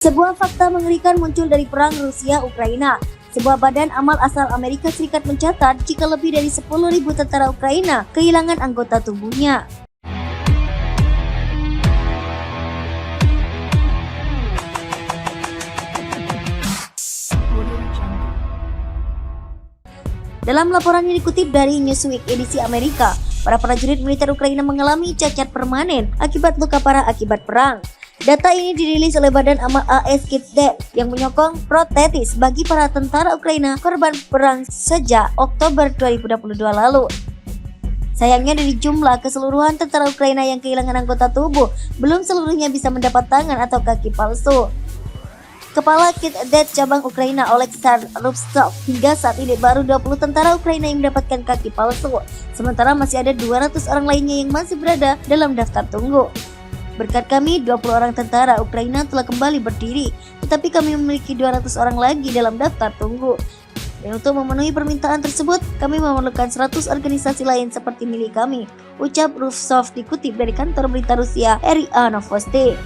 Sebuah fakta mengerikan muncul dari perang Rusia-Ukraina. Sebuah badan amal asal Amerika Serikat mencatat jika lebih dari 10.000 tentara Ukraina kehilangan anggota tubuhnya. Dalam laporan yang dikutip dari Newsweek edisi Amerika, para prajurit militer Ukraina mengalami cacat permanen akibat luka parah akibat perang. Data ini dirilis oleh Badan Amal AS Keep Dead yang menyokong protetis bagi para tentara Ukraina korban perang sejak Oktober 2022 lalu. Sayangnya dari jumlah keseluruhan tentara Ukraina yang kehilangan anggota tubuh, belum seluruhnya bisa mendapat tangan atau kaki palsu. Kepala Keep Dead cabang Ukraina Oleksandr Rubtsov, hingga saat ini baru 20 tentara Ukraina yang mendapatkan kaki palsu, sementara masih ada 200 orang lainnya yang masih berada dalam daftar tunggu. Berkat kami, 20 orang tentara Ukraina telah kembali berdiri, tetapi kami memiliki 200 orang lagi dalam daftar tunggu. Dan untuk memenuhi permintaan tersebut, kami memerlukan 100 organisasi lain seperti milik kami, ucap Rubtsov dikutip dari kantor berita Rusia RIA Novosti.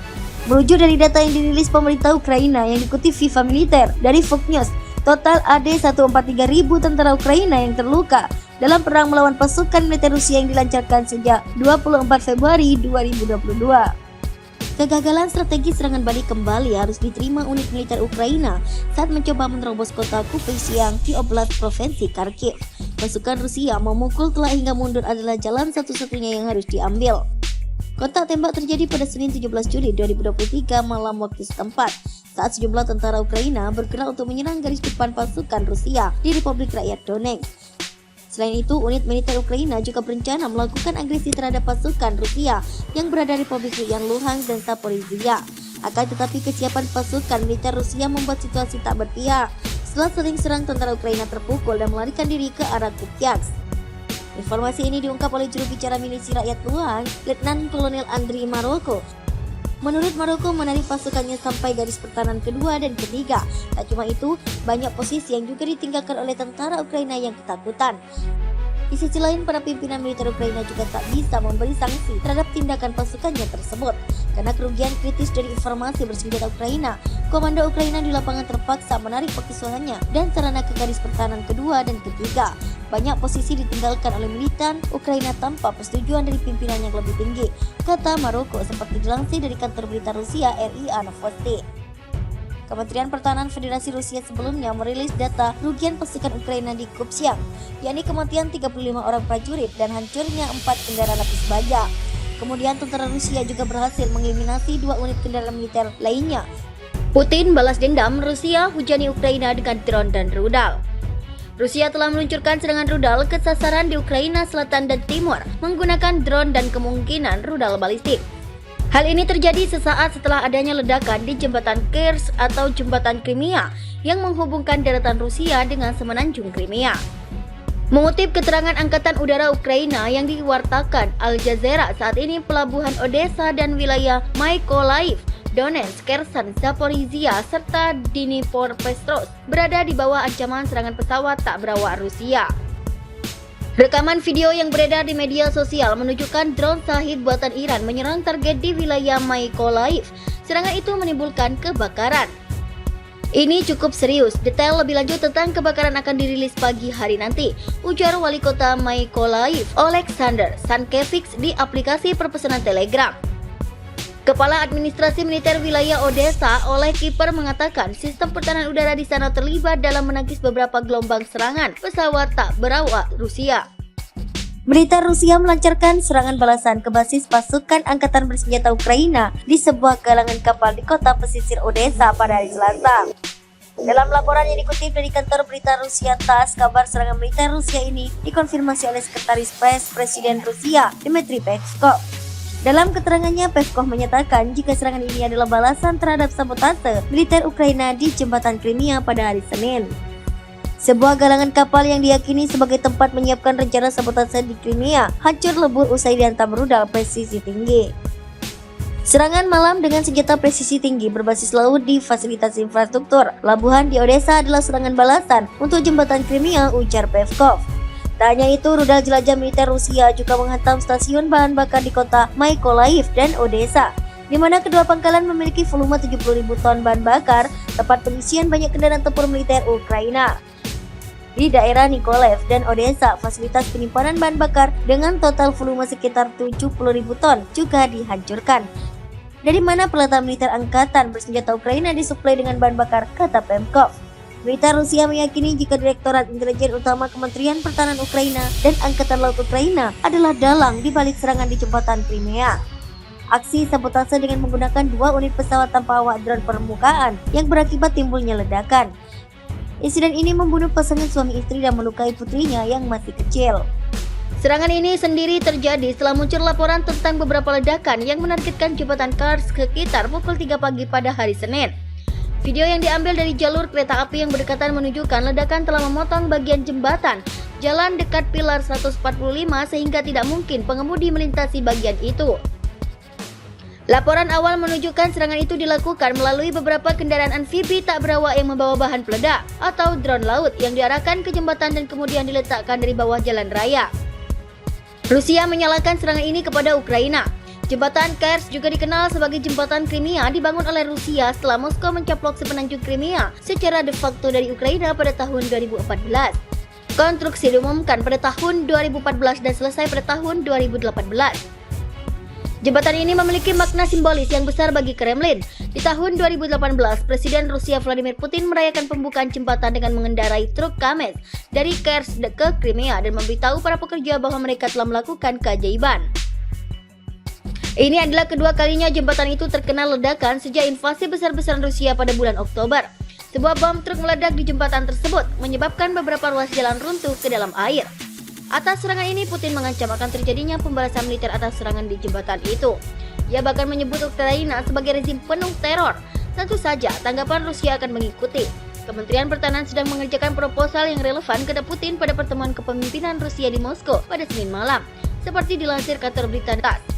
Merujuk dari data yang dirilis pemerintah Ukraina yang dikutip FIFA Militer dari Fox News, total ada 143.000 tentara Ukraina yang terluka dalam perang melawan pasukan militer Rusia yang dilancarkan sejak 24 Februari 2022. Kegagalan strategi serangan balik kembali harus diterima unit militer Ukraina saat mencoba menerobos kota Kupyazhian di Oblast Provinsi Kharkiv. Pasukan Rusia memukul telah hingga mundur adalah jalan satu-satunya yang harus diambil. Kontak tembak terjadi pada Senin 17 Juli 2023 malam waktu setempat saat sejumlah tentara Ukraina bergerak untuk menyerang garis depan pasukan Rusia di Republik Rakyat Donetsk. Selain itu, unit militer Ukraina juga berencana melakukan agresi terhadap pasukan Rusia yang berada di Republik Luhansk dan Zaporizhia. Akan tetapi kesiapan pasukan militer Rusia membuat situasi tak berpihak setelah sering serang tentara Ukraina terpukul dan melarikan diri ke arah Kupiansk. Informasi ini diungkap oleh juru bicara milisi rakyat Luhansk, Letnan Kolonel Andriy Maroko. Menurut Maroko, menarik pasukannya sampai garis pertahanan kedua dan ketiga. Tak cuma itu, banyak posisi yang juga ditinggalkan oleh tentara Ukraina yang ketakutan. Di sisi lain, para pimpinan militer Ukraina juga tak bisa memberi sanksi terhadap tindakan pasukannya tersebut. Karena kerugian kritis dari informasi bersenjata Ukraina, komando Ukraina di lapangan terpaksa menarik pasukannya dan sarana ke garis pertahanan kedua dan ketiga. Banyak posisi ditinggalkan oleh militan Ukraina tanpa persetujuan dari pimpinan yang lebih tinggi, kata Maroko seperti dilansir dari kantor berita Rusia RIA Novosti. Kementerian Pertahanan Federasi Rusia sebelumnya merilis data kerugian pasukan Ukraina di Kupyazhian, yakni kematian 35 orang prajurit dan hancurnya 4 kendaraan lapis baja. Kemudian tentara Rusia juga berhasil mengeliminasi 2 unit kendaraan militer lainnya. Putin balas dendam, Rusia hujani Ukraina dengan drone dan rudal. Rusia telah meluncurkan serangan rudal ke sasaran di Ukraina Selatan dan Timur menggunakan drone dan kemungkinan rudal balistik. Hal ini terjadi sesaat setelah adanya ledakan di jembatan Kerch atau jembatan Crimea yang menghubungkan daratan Rusia dengan semenanjung Crimea. Mengutip keterangan Angkatan Udara Ukraina yang diwartakan Al Jazeera, saat ini pelabuhan Odessa dan wilayah Mykolaiv, Donetsk, Kherson, Zaporizhia, serta Dnipropetrovsk berada di bawah ancaman serangan pesawat tak berawak Rusia. Rekaman video yang beredar di media sosial menunjukkan drone Shahid buatan Iran menyerang target di wilayah Mykolaiv. Serangan itu menimbulkan kebakaran. Ini cukup serius. Detail lebih lanjut tentang kebakaran akan dirilis pagi hari nanti, ujar Wali Kota Mykolaiv, Oleksandr Sankevich di aplikasi perpesanan Telegram. Kepala Administrasi Militer Wilayah Odessa, Oleg Kiper, mengatakan sistem pertahanan udara di sana terlibat dalam menangkis beberapa gelombang serangan pesawat tak berawak Rusia. Militer Rusia melancarkan serangan balasan ke basis pasukan angkatan bersenjata Ukraina di sebuah galangan kapal di kota pesisir Odessa pada hari Selasa. Dalam laporan yang dikutip dari kantor berita Rusia TASS, kabar serangan militer Rusia ini dikonfirmasi oleh Sekretaris Pers Presiden Rusia, Dmitry Peskov. Dalam keterangannya, Peskov menyatakan jika serangan ini adalah balasan terhadap sabotase militer Ukraina di jembatan Crimea pada hari Senin. Sebuah galangan kapal yang diyakini sebagai tempat menyiapkan rencana sabotase di Crimea hancur lebur usai dihantam rudal presisi tinggi. Serangan malam dengan senjata presisi tinggi berbasis laut di fasilitas infrastruktur pelabuhan di Odessa adalah serangan balasan untuk jembatan Crimea, ujar Peskov. Tak hanya itu, rudal jelajah militer Rusia juga menghantam stasiun bahan bakar di kota Mykolaiv dan Odessa. di mana kedua pangkalan memiliki volume 70.000 ton bahan bakar, tempat pengisian banyak kendaraan tempur militer Ukraina. Di daerah Nikolev dan Odessa, fasilitas penyimpanan bahan bakar dengan total volume sekitar 70.000 ton juga dihancurkan. Dari mana peralatan militer angkatan bersenjata Ukraina disuplai dengan bahan bakar, kata Pemkov. Militer Rusia meyakini jika Direktorat Intelijen Utama Kementerian Pertahanan Ukraina dan Angkatan Laut Ukraina adalah dalang di balik serangan di jembatan Crimea. Aksi sabotase dengan menggunakan 2 unit pesawat tanpa awak drone permukaan yang berakibat timbulnya ledakan. Insiden ini membunuh pasangan suami istri dan melukai putrinya yang masih kecil. Serangan ini sendiri terjadi setelah muncul laporan tentang beberapa ledakan yang menargetkan jembatan Kars sekitar pukul 3 pagi pada hari Senin. Video yang diambil dari jalur kereta api yang berdekatan menunjukkan ledakan telah memotong bagian jembatan jalan dekat pilar 145 sehingga tidak mungkin pengemudi melintasi bagian itu. Laporan awal menunjukkan serangan itu dilakukan melalui beberapa kendaraan amfibi tak berawak yang membawa bahan peledak atau drone laut yang diarahkan ke jembatan dan kemudian diletakkan dari bawah jalan raya. Rusia menyalahkan serangan ini kepada Ukraina. Jembatan Kars juga dikenal sebagai jembatan Crimea dibangun oleh Rusia setelah Moskow mencaplok semenanjung Crimea secara de facto dari Ukraina pada tahun 2014. Konstruksi diumumkan pada tahun 2014 dan selesai pada tahun 2018. Jembatan ini memiliki makna simbolis yang besar bagi Kremlin. Di tahun 2018, Presiden Rusia Vladimir Putin merayakan pembukaan jembatan dengan mengendarai truk Kamaz dari Kars ke Crimea dan memberitahu para pekerja bahwa mereka telah melakukan keajaiban. Ini adalah kedua kalinya jembatan itu terkena ledakan sejak invasi besar-besaran Rusia pada bulan Oktober. Sebuah bom truk meledak di jembatan tersebut, menyebabkan beberapa ruas jalan runtuh ke dalam air. Atas serangan ini, Putin mengancam akan terjadinya pembalasan militer atas serangan di jembatan itu. Ia bahkan menyebut Ukraina sebagai rezim penuh teror. Tentu saja, tanggapan Rusia akan mengikuti. Kementerian Pertahanan sedang mengerjakan proposal yang relevan kepada Putin pada pertemuan kepemimpinan Rusia di Moskow pada Senin malam, seperti dilansir kantor berita TASS.